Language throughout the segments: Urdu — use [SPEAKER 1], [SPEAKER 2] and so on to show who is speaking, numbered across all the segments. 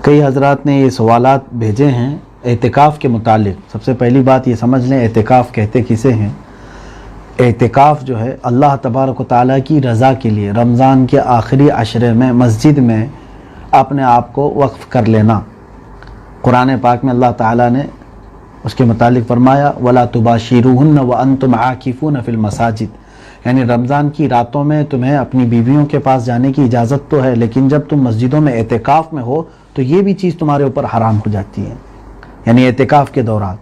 [SPEAKER 1] کئی حضرات نے یہ سوالات بھیجے ہیں اعتکاف کے متعلق. سب سے پہلی بات یہ سمجھ لیں اعتکاف کہتے کسے ہیں. اعتکاف جو ہے اللہ تبارک و تعالیٰ کی رضا کے لیے رمضان کے آخری عشرے میں مسجد میں اپنے آپ کو وقف کر لینا. قرآن پاک میں اللہ تعالیٰ نے اس کے متعلق فرمایا وَلَا تُبَاشِرُوهُنَّ وَأَنْتُمْ عَاكِفُونَ فِي الْمَسَاجِدِ، یعنی رمضان کی راتوں میں تمہیں اپنی بیویوں کے پاس جانے کی اجازت تو ہے، لیکن جب تم مسجدوں میں اعتکاف میں ہو تو یہ بھی چیز تمہارے اوپر حرام ہو جاتی ہے، یعنی اعتکاف کے دوران.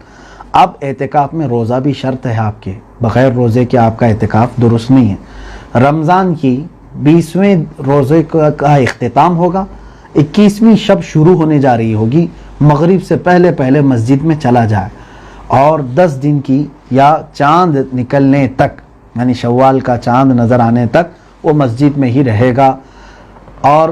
[SPEAKER 1] اب اعتکاف میں روزہ بھی شرط ہے آپ کے، بغیر روزے کے آپ کا اعتکاف درست نہیں ہے. رمضان کی 20ویں روزے کا اختتام ہوگا، 21ویں شب شروع ہونے جا رہی ہوگی، مغرب سے پہلے پہلے مسجد میں چلا جائے اور 10 دن کی یا چاند نکلنے تک، یعنی شوال کا چاند نظر آنے تک وہ مسجد میں ہی رہے گا اور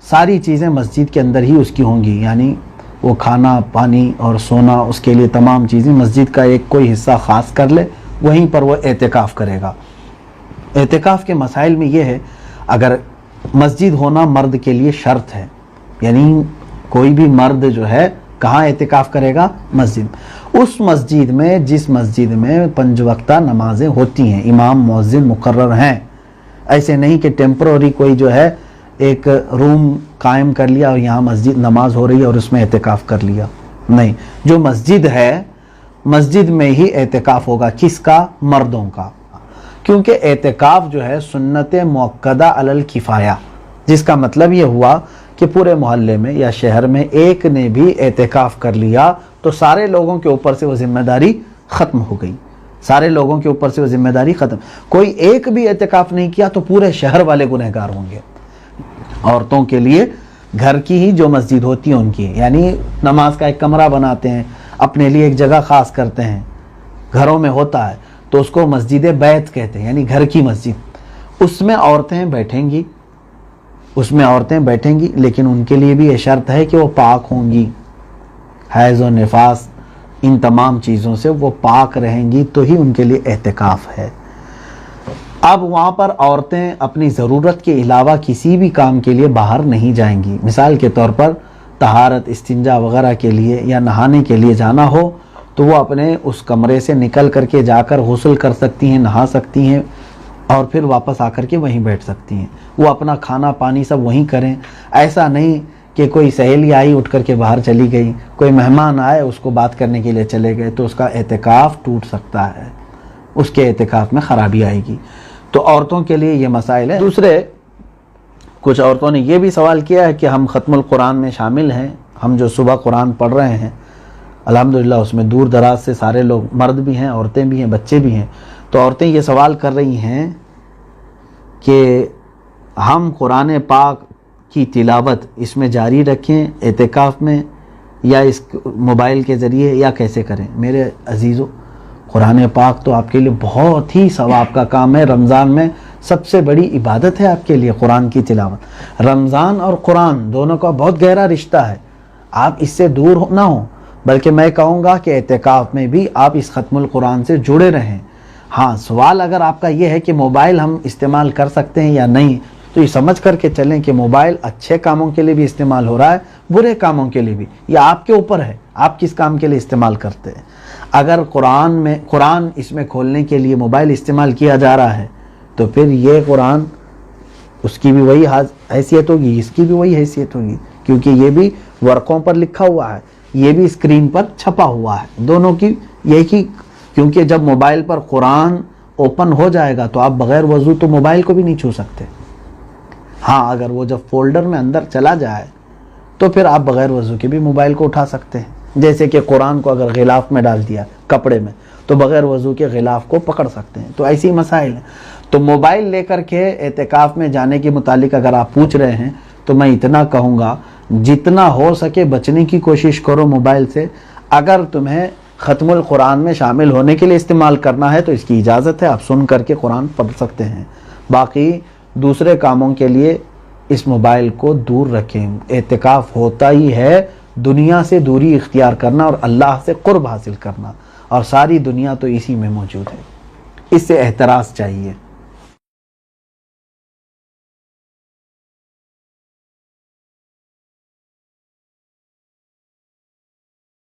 [SPEAKER 1] ساری چیزیں مسجد کے اندر ہی اس کی ہوں گی، یعنی وہ کھانا پانی اور سونا، اس کے لیے تمام چیزیں مسجد کا ایک کوئی حصہ خاص کر لے، وہیں پر وہ اعتکاف کرے گا. اعتکاف کے مسائل میں یہ ہے، اگر مسجد ہونا مرد کے لیے شرط ہے، یعنی کوئی بھی مرد جو ہے کہاں اعتکاف کرے گا؟ مسجد. اس مسجد میں جس مسجد میں 5 وقتہ نمازیں ہوتی ہیں، امام مؤذن مقرر ہیں، ایسے نہیں کہ ٹیمپرری کوئی جو ہے ایک روم قائم کر لیا اور یہاں مسجد نماز ہو رہی ہے اور اس میں اعتکاف کر لیا. نہیں، جو مسجد ہے مسجد میں ہی اعتکاف ہوگا. کس کا؟ مردوں کا. کیونکہ اعتکاف جو ہے سنت مؤکدہ علی الکفایہ، جس کا مطلب یہ ہوا کہ پورے محلے میں یا شہر میں ایک نے بھی اعتکاف کر لیا تو سارے لوگوں کے اوپر سے وہ ذمہ داری ختم ہو گئی. سارے لوگوں کے اوپر سے وہ ذمہ داری ختم. کوئی ایک بھی اعتکاف نہیں کیا تو پورے شہر والے گنہگار ہوں گے. عورتوں کے لیے گھر کی ہی جو مسجد ہوتی ہے ان کی، یعنی نماز کا ایک کمرہ بناتے ہیں، اپنے لیے ایک جگہ خاص کرتے ہیں، گھروں میں ہوتا ہے تو اس کو مسجد بیت کہتے ہیں، یعنی گھر کی مسجد. اس میں عورتیں بیٹھیں گی، لیکن ان کے لیے بھی یہ شرط ہے کہ وہ پاک ہوں گی، حیض و نفاس ان تمام چیزوں سے وہ پاک رہیں گی تو ہی ان کے لیے اعتکاف ہے. اب وہاں پر عورتیں اپنی ضرورت کے علاوہ کسی بھی کام کے لیے باہر نہیں جائیں گی. مثال کے طور پر طہارت، استنجا وغیرہ کے لیے یا نہانے کے لیے جانا ہو تو وہ اپنے اس کمرے سے نکل کر کے جا کر غسل کر سکتی ہیں، نہا سکتی ہیں اور پھر واپس آ کر کے وہیں بیٹھ سکتی ہیں. وہ اپنا کھانا پانی سب وہیں کریں. ایسا نہیں کہ کوئی سہیلی آئی اٹھ کر کے باہر چلی گئی، کوئی مہمان آئے اس کو بات کرنے کے لیے چلے گئے تو اس کا اعتکاف ٹوٹ سکتا ہے، اس کے اعتکاف میں خرابی آئے گی. تو عورتوں کے لیے یہ مسائل ہے. دوسرے کچھ عورتوں نے یہ بھی سوال کیا ہے کہ ہم ختم القرآن میں شامل ہیں، ہم جو صبح قرآن پڑھ رہے ہیں الحمدللہ اس میں دور دراز سے سارے لوگ، مرد بھی ہیں، عورتیں بھی ہیں، بچے بھی ہیں. تو عورتیں یہ سوال کر رہی ہیں کہ ہم قرآن پاک کی تلاوت اس میں جاری رکھیں اعتکاف میں یا اس موبائل کے ذریعے یا کیسے کریں. میرے عزیزو، قرآن پاک تو آپ کے لیے بہت ہی ثواب کا کام ہے. رمضان میں سب سے بڑی عبادت ہے آپ کے لیے قرآن کی تلاوت. رمضان اور قرآن دونوں کا بہت گہرا رشتہ ہے، آپ اس سے دور نہ ہوں، بلکہ میں کہوں گا کہ اعتکاف میں بھی آپ اس ختم القرآن سے جڑے رہیں. ہاں، سوال اگر آپ کا یہ ہے کہ موبائل ہم استعمال کر سکتے ہیں یا نہیں، تو یہ سمجھ کر کے چلیں کہ موبائل اچھے کاموں کے لیے بھی استعمال ہو رہا ہے، برے کاموں کے لیے بھی. یہ آپ کے اوپر ہے، آپ کس کام کے لیے استعمال کرتے ہیں. اگر قرآن اس میں کھولنے کے لیے موبائل استعمال کیا جا رہا ہے تو پھر یہ قرآن اس کی بھی وہی حیثیت ہوگی، اس کی بھی وہی حیثیت ہوگی، کیونکہ یہ بھی ورقوں پر لکھا ہوا ہے، یہ بھی اسکرین پر چھپا ہوا ہے. دونوں کی یہی، کیونکہ جب موبائل پر قرآن اوپن ہو جائے گا تو آپ بغیر وضو تو موبائل کو بھی نہیں چھو سکتے. ہاں، اگر وہ جب فولڈر میں اندر چلا جائے تو پھر آپ بغیر وضو کے بھی موبائل کو اٹھا سکتے ہیں. جیسے کہ قرآن کو اگر غلاف میں ڈال دیا کپڑے میں تو بغیر وضو کے غلاف کو پکڑ سکتے ہیں. تو ایسی مسائل ہیں. تو موبائل لے کر کے اعتکاف میں جانے کے متعلق اگر آپ پوچھ رہے ہیں تو میں اتنا کہوں گا، جتنا ہو سکے بچنے کی کوشش کرو موبائل سے. اگر تمہیں ختم القرآن میں شامل ہونے کے لیے استعمال کرنا ہے تو اس کی اجازت ہے، آپ سن کر کے قرآن پڑھ سکتے ہیں. باقی دوسرے کاموں کے لیے اس موبائل کو دور رکھیں. اعتکاف ہوتا ہی ہے دنیا سے دوری اختیار کرنا اور اللہ سے قرب حاصل کرنا، اور ساری دنیا تو اسی میں موجود ہے. اس سے احتراز چاہیے.